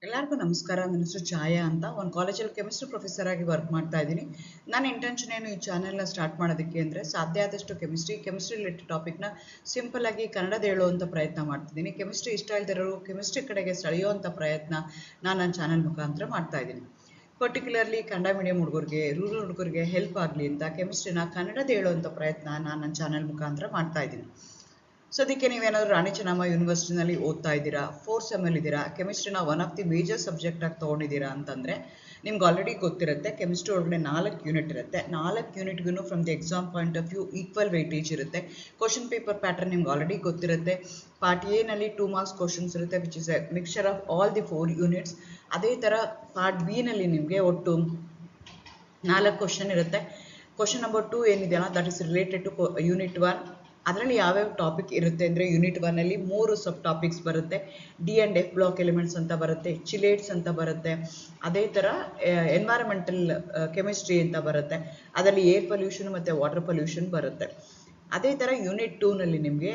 ಎಲ್ಲರಿಗೂ ನಮಸ್ಕಾರ. ನನ್ನ ಹೆಸರು ಛಾಯಾ ಅಂತ. ಒಂದು ಕಾಲೇಜಲ್ಲಿ ಕೆಮಿಸ್ಟ್ರಿ ಪ್ರೊಫೆಸರ್ ಆಗಿ ವರ್ಕ್ ಮಾಡ್ತಾ ಇದ್ದೀನಿ. ನನ್ನ ಇಂಟೆನ್ಷನ್ ಏನು ಈ ಚಾನೆಲ್ನ ಸ್ಟಾರ್ಟ್ ಮಾಡೋದಕ್ಕೆ ಅಂದರೆ ಸಾಧ್ಯ ಆದಷ್ಟು ಕೆಮಿಸ್ಟ್ರಿ ರಿಲೇಟೆಡ್ ಟಾಪಿಕ್ನ ಸಿಂಪಲ್ ಆಗಿ ಕನ್ನಡದ ಹೇಳುವಂಥ ಪ್ರಯತ್ನ ಮಾಡ್ತಿದ್ದೀನಿ. ಕೆಮಿಸ್ಟ್ರಿ ಇಷ್ಟ ಇಲ್ದಿರೋರು ಕೆಮಿಸ್ಟ್ರಿ ಕಡೆಗೆ ಸೆಳೆಯುವಂಥ ಪ್ರಯತ್ನ ನಾನು ನನ್ನ ಚಾನೆಲ್ ಮುಖಾಂತರ ಮಾಡ್ತಾ ಇದ್ದೀನಿ. ಪರ್ಟಿಕ್ಯುಲರ್ಲಿ ಕನ್ನಡ ಮೀಡಿಯಂ ಹುಡುಗರಿಗೆ, ರೂರಲ್ ಹುಡುಗರಿಗೆ ಹೆಲ್ಪ್ ಆಗಲಿ ಅಂತ ಕೆಮಿಸ್ಟ್ರಿನ ಕನ್ನಡದ ಹೇಳುವಂಥ ಪ್ರಯತ್ನ ನಾನು ನನ್ನ ಚಾನೆಲ್ ಮುಖಾಂತರ ಮಾಡ್ತಾ ಇದ್ದೀನಿ. ಸದ್ಯಕ್ಕೆ ನೀವೇನಾದರೂ ರಾಣಿ ಚೆನ್ನಮ್ಮ ಯೂನಿವರ್ಸಿಟಿನಲ್ಲಿ ಓದ್ತಾ ಇದ್ದೀರಾ, 4th ಸೆಮ್ಮಲ್ಲಿ ಇದ್ದೀರಾ, ಕೆಮಿಸ್ಟ್ರಿನ one of the major subject ಆಗಿ ತೊಗೊಂಡಿದ್ದೀರಾ ಅಂತಂದರೆ ನಿಮ್ಗೆ ಆಲ್ರೆಡಿ ಗೊತ್ತಿರುತ್ತೆ ಕೆಮಿಸ್ಟ್ರಿ ಒಳಗಡೆ 4 ಯೂನಿಟ್ ಇರುತ್ತೆ. 4 ಯೂನಿಟ್ಗೂ from the exam point of view equal weightage ಇರುತ್ತೆ. ಕ್ವಶನ್ ಪೇಪರ್ ಪ್ಯಾಟರ್ನ್ ನಿಮ್ಗೆ ಆಲ್ರೆಡಿ ಗೊತ್ತಿರುತ್ತೆ. ಪಾರ್ಟ್ ಎ ನಲ್ಲಿ 2 ಮಾರ್ಕ್ಸ್ ಕ್ವಶನ್ಸ್ ಇರುತ್ತೆ, which is a mixture of all the 4 units. ಅದೇ ಥರ ಪಾರ್ಟ್ ಬಿ ನಲ್ಲಿ ನಿಮಗೆ ಒಟ್ಟು 4 ಕ್ವಶನ್ ಇರುತ್ತೆ. ಕ್ವಶನ್ ನಂಬರ್ 2 ಏನಿದೆಯಲ್ಲ that is related to unit 1. ಅದರಲ್ಲಿ ಯಾವ್ಯಾವ ಟಾಪಿಕ್ ಇರುತ್ತೆ ಅಂದರೆ ಯೂನಿಟ್ 1ನಲ್ಲಿ 3 ಸಬ್ ಟಾಪಿಕ್ಸ್ ಬರುತ್ತೆ. D and F block elements ಅಂತ ಬರುತ್ತೆ, ಚಿಲೇಟ್ಸ್ ಅಂತ ಬರುತ್ತೆ, ಅದೇ ಥರ ಎನ್ವೈರನ್ಮೆಂಟಲ್ ಕೆಮಿಸ್ಟ್ರಿ ಅಂತ ಬರುತ್ತೆ. ಅದರಲ್ಲಿ ಏರ್ ಪೊಲ್ಯೂಷನ್ ಮತ್ತು ವಾಟರ್ ಪೊಲ್ಯೂಷನ್ ಬರುತ್ತೆ. ಅದೇ ಥರ ಯೂನಿಟ್ 2ನಲ್ಲಿ ನಿಮಗೆ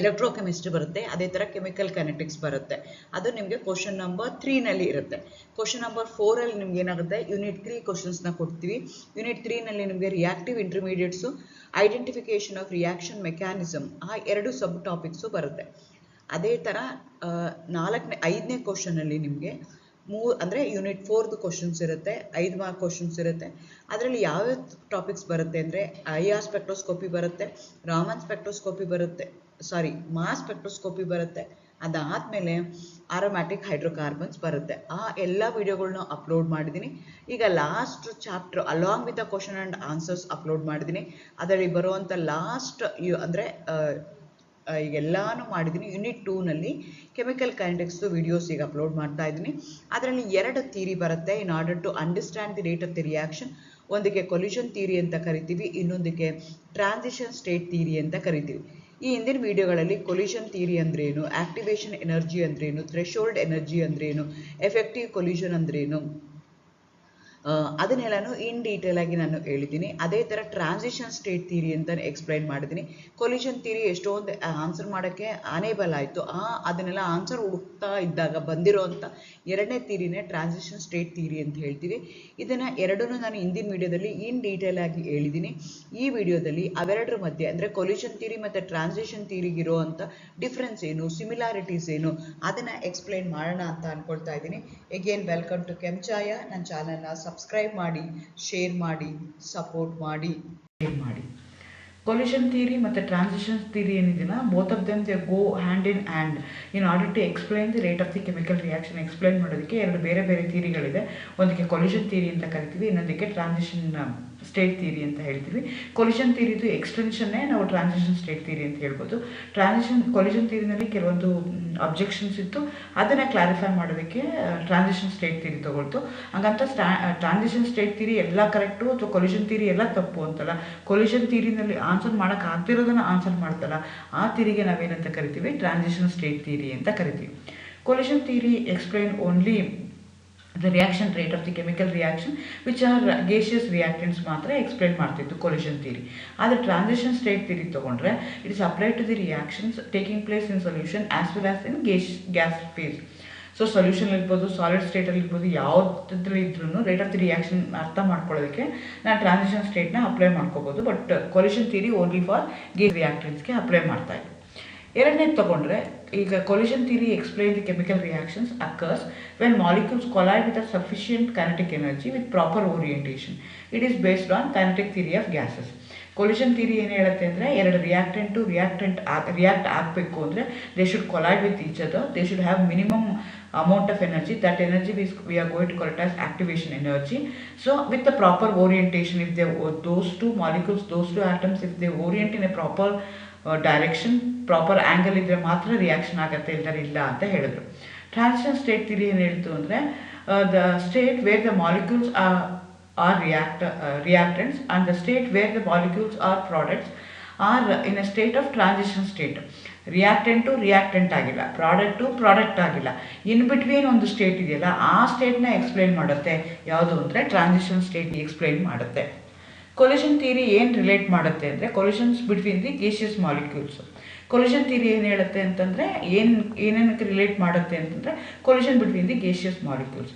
ಎಲೆಕ್ಟ್ರೋಕೆಮಿಸ್ಟ್ರಿ ಬರುತ್ತೆ. ಅದೇ ಥರ ಕೆಮಿಕಲ್ ಕೈನೆಟಿಕ್ಸ್ ಬರುತ್ತೆ. ಅದು ನಿಮಗೆ ಕ್ವಶನ್ ನಂಬರ್ 3ನಲ್ಲಿ ಇರುತ್ತೆ. ಕ್ವಶನ್ ನಂಬರ್ 4ಅಲ್ಲಿ ನಿಮ್ಗೆ ಏನಾಗುತ್ತೆ, ಯೂನಿಟ್ 3 ಕ್ವಶನ್ಸ್ನ ಕೊಡ್ತೀವಿ. ಯೂನಿಟ್ 3ನಲ್ಲಿ ನಿಮಗೆ reactive intermediates, identification of reaction mechanism, ಆ 2 ಸಬ್ ಟಾಪಿಕ್ಸು ಬರುತ್ತೆ. ಅದೇ ಥರ 5ನೇ ಕ್ವಶನಲ್ಲಿ ನಿಮಗೆ ಅಂದರೆ ಯೂನಿಟ್ 4ದು ಕ್ವಶನ್ಸ್ ಇರುತ್ತೆ, 5 ಮಾರ್ಕ್ ಕ್ವಶನ್ಸ್ ಇರುತ್ತೆ. ಅದರಲ್ಲಿ ಯಾವ್ಯಾವ ಟಾಪಿಕ್ಸ್ ಬರುತ್ತೆ ಅಂದರೆ ಐಆರ್ ಸ್ಪೆಕ್ಟ್ರೋಸ್ಕೋಪಿ ಬರುತ್ತೆ, ರಾಮನ್ ಸ್ಪೆಕ್ಟ್ರೋಸ್ಕೋಪಿ ಬರುತ್ತೆ, ಮಾಸ್ ಸ್ಪೆಕ್ಟ್ರೋಸ್ಕೋಪಿ ಬರುತ್ತೆ. ಅದಾದಮೇಲೆ ಆರೋಮ್ಯಾಟಿಕ್ ಹೈಡ್ರೋಕಾರ್ಬನ್ಸ್ ಬರುತ್ತೆ. ಆ ಎಲ್ಲ ವಿಡಿಯೋಗಳನ್ನ ಅಪ್ಲೋಡ್ ಮಾಡಿದ್ದೀನಿ. ಈಗ last chapter along with the question and answers upload ಮಾಡಿದ್ದೀನಿ. ಅದರಲ್ಲಿ ಬರುವಂಥ ಲಾಸ್ಟ್ ಅಂದರೆ ಈಗೆಲ್ಲಾನು ಮಾಡಿದ್ದೀನಿ. ಯೂನಿಟ್ 2ನಲ್ಲಿ ಕೆಮಿಕಲ್ ಕೈನೆಟಿಕ್ಸ್ದು ವಿಡಿಯೋಸ್ ಈಗ ಅಪ್ಲೋಡ್ ಮಾಡ್ತಾ ಇದ್ದೀನಿ. ಅದರಲ್ಲಿ 2 ಥಿಯರಿ ಬರುತ್ತೆ in order to understand the rate of the reaction. ಒಂದಕ್ಕೆ ಕೊಲ್ಯೂಷನ್ ಥಿಯರಿ ಅಂತ ಕರಿತೀವಿ, ಇನ್ನೊಂದಕ್ಕೆ ಟ್ರಾನ್ಸಿಷನ್ ಸ್ಟೇಟ್ ಥಿಯರಿ ಅಂತ ಕರಿತೀವಿ. ಈ ಹಿಂದಿನ ವಿಡಿಯೋಗಳಲ್ಲಿ ಕೊಲ್ಯೂಷನ್ ಥಿಯರಿ ಅಂದ್ರೇನು, ಆಕ್ಟಿವೇಶನ್ ಎನರ್ಜಿ ಅಂದ್ರೇನು, ಥ್ರೆಶೋಲ್ಡ್ ಎನರ್ಜಿ ಅಂದ್ರೇನು, ಎಫೆಕ್ಟಿವ್ ಕೊಲ್ಯೂಷನ್ ಅಂದ್ರೇನು, ಅದನ್ನೆಲ್ಲನೂ ಇನ್ ಡೀಟೇಲ್ ಆಗಿ ನಾನು ಹೇಳಿದ್ದೀನಿ. ಅದೇ ಥರ ಟ್ರಾನ್ಸಿಷನ್ ಸ್ಟೇಟ್ ಥಿಯರಿ ಅಂತ ಎಕ್ಸ್ಪ್ಲೈನ್ ಮಾಡಿದ್ದೀನಿ. ಕೊಲ್ಯೂಷನ್ ಥಿಯರಿ ಎಷ್ಟೊಂದು ಆನ್ಸರ್ ಮಾಡೋಕ್ಕೆ ಅನೇಬಲ್ ಆಯಿತು. ಅದನ್ನೆಲ್ಲ ಆನ್ಸರ್ ಹುಡುಕ್ತಾ ಇದ್ದಾಗ ಬಂದಿರೋವಂಥ 2ನೇ ಥಿಯರಿನೇ ಟ್ರಾನ್ಸಿಷನ್ ಸ್ಟೇಟ್ ಥಿಯರಿ ಅಂತ ಹೇಳ್ತೀವಿ. ಇದನ್ನು ಎರಡನ್ನೂ ನಾನು ಹಿಂದಿನ ವಿಡಿಯೋದಲ್ಲಿ ಇನ್ ಡೀಟೇಲ್ ಆಗಿ ಹೇಳಿದ್ದೀನಿ. ಈ ವಿಡಿಯೋದಲ್ಲಿ ಅವೆರಡರ ಮಧ್ಯೆ ಅಂದರೆ ಕೊಲ್ಯೂಷನ್ ಥಿಯರಿ ಮತ್ತು ಟ್ರಾನ್ಸಿಷನ್ ಥಿಯರಿಗಿರೋ ಅಂಥ ಡಿಫ್ರೆನ್ಸ್ ಏನು, ಸಿಮಿಲಾರಿಟೀಸ್ ಏನು, ಅದನ್ನು ಎಕ್ಸ್ಪ್ಲೈನ್ ಮಾಡೋಣ ಅಂತ ಅಂದ್ಕೊಳ್ತಾ ಇದ್ದೀನಿ. ಎಗೇನ್ ವೆಲ್ಕಮ್ ಟು ಕೆಂಚಾಯ. ನನ್ನ ಚಾನಲ್ನ ಸಬ್ಸ್ಕ್ರೈಬ್ ಮಾಡಿ, ಶೇರ್ ಮಾಡಿ, ಸಪೋರ್ಟ್ ಮಾಡಿ. ಕೊಲ್ಯೂಷನ್ ಥಿಯರಿ ಮತ್ತು ಟ್ರಾನ್ಸಿಷನ್ ಥಿಯರಿ ಏನಿದೆಯಲ್ಲ, both of them they go hand in order to explain the rate of the chemical reaction. Explain ಮಾಡೋದಕ್ಕೆ 2 ಬೇರೆ ಬೇರೆ ಥಿಯರಿಗಳಿದೆ. ಒಂದಕ್ಕೆ ಕೊಲ್ಯೂಷನ್ ಥಿಯರಿ ಅಂತ ಕರಿತೀವಿ, ಇನ್ನೊಂದಕ್ಕೆ ಟ್ರಾನ್ಸಿಷನ್ ಸ್ಟೇಟ್ ಥಿಯರಿ ಅಂತ ಹೇಳ್ತೀವಿ. ಕೊಲ್ಯೂಷನ್ ಥಿಯರಿದು ಎಕ್ಸ್ಟೆನ್ಷನ್ನೇ ನಾವು ಟ್ರಾನ್ಸಿಷನ್ ಸ್ಟೇಟ್ ಥಿಯರಿ ಅಂತ ಹೇಳ್ಬೋದು. ಕೊಲ್ಯೂಷನ್ ಥಿಯರಿನಲ್ಲಿ ಕೆಲವೊಂದು ಅಬ್ಜೆಕ್ಷನ್ಸ್ ಇತ್ತು, ಅದನ್ನು ಕ್ಲಾರಿಫೈ ಮಾಡೋದಕ್ಕೆ ಟ್ರಾನ್ಸಿಷನ್ ಸ್ಟೇಟ್ ಥಿಯರಿ ತೊಗೊಳ್ತು. ಹಾಗಂತ ಟ್ರಾನ್ಸಿಷನ್ ಸ್ಟೇಟ್ ಥಿಯರಿ ಎಲ್ಲ ಕರೆಕ್ಟು ಅಥವಾ ಕೊಲ್ಯೂಷನ್ ಥಿಯರಿ ಎಲ್ಲ ತಪ್ಪು ಅಂತಲ್ಲ. ಕೊಲ್ಯೂಷನ್ ಥಿಯರಿನಲ್ಲಿ ಆನ್ಸರ್ ಮಾಡೋಕ್ಕೆ ಆಗ್ತಿರೋದನ್ನು ಆನ್ಸರ್ ಮಾಡ್ತಲ್ಲ, ಆ ಥಿಯರಿಗೆ ನಾವೇನಂತ ಕರಿತೀವಿ, ಟ್ರಾನ್ಸಿಷನ್ ಸ್ಟೇಟ್ ಥಿಯರಿ ಅಂತ ಕರಿತೀವಿ. Collusion theory explain only the reaction rate of the chemical reaction which are gaseous reactants ಮಾತ್ರ ಎಕ್ಸ್ಪ್ಲೈನ್ ಮಾಡ್ತಿತ್ತು ಕೊಲ್ಯೂಷನ್ ಥಿಯರಿ. ಆದರೆ ಟ್ರಾನ್ಸಿಷನ್ ಸ್ಟೇಟ್ ಥಿಯರಿ ತೊಗೊಂಡ್ರೆ it is applied to the reactions taking place in solution as well as in gas phase. So solution ಇರ್ಬೋದು, solid ಸ್ಟೇಟಲ್ಲಿ ಇರ್ಬೋದು, ಯಾವುದ್ರಲ್ಲಿ ಇದ್ರೂ rate of the reaction ಅರ್ಥ ಮಾಡ್ಕೊಳ್ಳೋದಕ್ಕೆ ನಾನು ಟ್ರಾನ್ಸಿಷನ್ ಸ್ಟೇಟ್ನ ಅಪ್ಲೈ ಮಾಡ್ಕೋಬೋದು. But collision theory only for gas ರಿಯಾಕ್ಟೆಂಟ್ಸ್ಗೆ ಅಪ್ಲೈ ಮಾಡ್ತಾ ಇದ್ದೆ. ಎರಡನೇದು ತಗೊಂಡ್ರೆ ಈಗ collision theory explain the chemical reactions occurs when molecules collide with a sufficient kinetic energy with proper orientation. It is based on kinetic theory of gases. Collision theory ಏನು ಹೇಳುತ್ತೆ ಅಂದರೆ, 2 react ಆಗಬೇಕು ಅಂದರೆ they should collide with each other, they should have minimum amount of energy. That energy we are going to call it as activation energy. So with the proper orientation, if those two molecules, those two atoms, if they orient in a proper direction, proper angle ಇದ್ದರೆ ಮಾತ್ರ reaction ಆಗುತ್ತೆ, ಇಲ್ಲದ್ರೆ ಇಲ್ಲ ಅಂತ ಹೇಳಿದ್ರು. Transition state theory ಏನು ಹೇಳ್ತು ಅಂದರೆ, the state where the molecules are reactants and the state where the molecules are products are in a state of transition state. Reactant ಆಗಿಲ್ಲ, ಪ್ರಾಡಕ್ಟ್ ಆಗಿಲ್ಲ, ಇನ್ ಬಿಟ್ವೀನ್ ಒಂದು ಸ್ಟೇಟ್ ಇದೆಯಲ್ಲ, ಆ ಸ್ಟೇಟ್ನ ಎಕ್ಸ್ಪ್ಲೈನ್ ಮಾಡುತ್ತೆ. ಯಾವುದು ಅಂದರೆ ಟ್ರಾನ್ಸಿಷನ್ ಸ್ಟೇಟ್ ಎಕ್ಸ್ಪ್ಲೈನ್ ಮಾಡುತ್ತೆ. Collision theory ಏನು ರಿಲೇಟ್ ಮಾಡುತ್ತೆ ಅಂದರೆ, collisions between the gaseous molecules. Collision theory ಏನು ಹೇಳುತ್ತೆ ಅಂತಂದರೆ ಏನೇನಕ್ಕೆ ರಿಲೇಟ್ ಮಾಡುತ್ತೆ ಅಂತಂದರೆ collision between the gaseous molecules.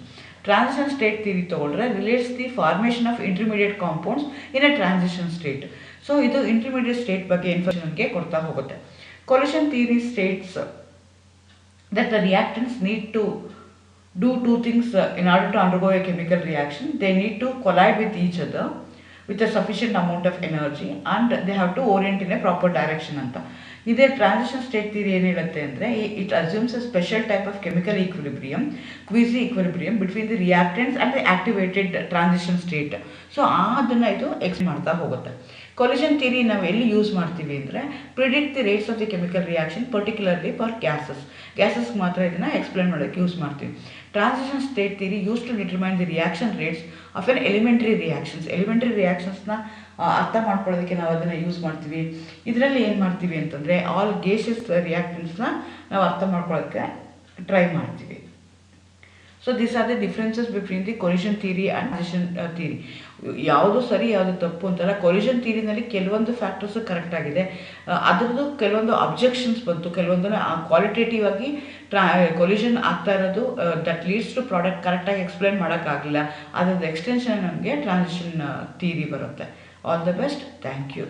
Transition state theory ತೊಗೊಂಡ್ರೆ relates the formation of intermediate compounds in a transition state. So ಇದು ಇಂಟರ್ಮೀಡಿಯೇಟ್ ಸ್ಟೇಟ್ ಬಗ್ಗೆ ಇನ್ಫಾರ್ಮೇಷನ್ಗೆ ಕೊಡ್ತಾ ಹೋಗುತ್ತೆ. Collision theory states that the reactants need to do two things in order to undergo a chemical reaction. They need to collide with each other with a sufficient amount of energy and they have to orient in a proper direction ಅಂತ. ಇದೇ transition state theory ಏನು ಹೇಳುತ್ತೆ ಅಂದರೆ it assumes a special type of chemical equilibrium, quasi equilibrium between the reactants and the activated transition state. So ಅದನ್ನು ಇದು X ಮಾಡ್ತಾ ಹೋಗುತ್ತೆ. Collision theory ನಾವು ಎಲ್ಲಿ ಯೂಸ್ ಮಾಡ್ತೀವಿ ಅಂದರೆ predict the rates of the chemical reaction particularly for ಗ್ಯಾಸಸ್ಗೆ ಮಾತ್ರ ಇದನ್ನು ಎಕ್ಸ್ಪ್ಲೇನ್ ಮಾಡೋಕ್ಕೆ ಯೂಸ್ ಮಾಡ್ತೀವಿ. Transition state theory use to determine the reaction rates of an elementary ರಿಯಾಕ್ಷನ್ಸ್ನ ಅರ್ಥ ಮಾಡ್ಕೊಳ್ಳೋದಕ್ಕೆ ನಾವು ಅದನ್ನು ಯೂಸ್ ಮಾಡ್ತೀವಿ. ಇದರಲ್ಲಿ ಏನು ಮಾಡ್ತೀವಿ ಅಂತಂದರೆ ಆಲ್ ಗೇಷಿಯಸ್ ರಿಯಾಕ್ಟೆಂಟ್ಸ್ನ ನಾವು ಅರ್ಥ ಮಾಡ್ಕೊಳ್ಳೋಕ್ಕೆ ಟ್ರೈ ಮಾಡ್ತೀವಿ. So this are the differences between the collision theory and transition theory. ಯಾವುದು ಸರಿ ಯಾವುದು ತಪ್ಪು ಅಂತಲ್ಲ. ಕೊಲಿಷನ್ ಥಿಯರಿನಲ್ಲಿ ಕೆಲವೊಂದು ಫ್ಯಾಕ್ಟರ್ಸು ಕರೆಕ್ಟ್ ಆಗಿದೆ, ಅದರದ್ದು ಕೆಲವೊಂದು ಅಬ್ಜೆಕ್ಷನ್ಸ್ ಬಂತು, ಕೆಲವೊಂದನ್ನು ಕ್ವಾಲಿಟೇಟಿವ್ ಆಗಿ ಕೊಲಿಷನ್ ಆಗ್ತಾ ಇರೋದು ದಟ್ ಲೀಡ್ಸ್ ಟು ಪ್ರಾಡಕ್ಟ್ ಕರೆಕ್ಟಾಗಿ ಎಕ್ಸ್ಪ್ಲೇನ್ ಮಾಡೋಕ್ಕಾಗಲಿಲ್ಲ. ಅದರದ್ದು ಎಕ್ಸ್ಟೆನ್ಷನ್ ನಮಗೆ ಟ್ರಾನ್ಸಿಷನ್ ಥಿಯರಿ ಬರುತ್ತೆ. All the best. Thank you.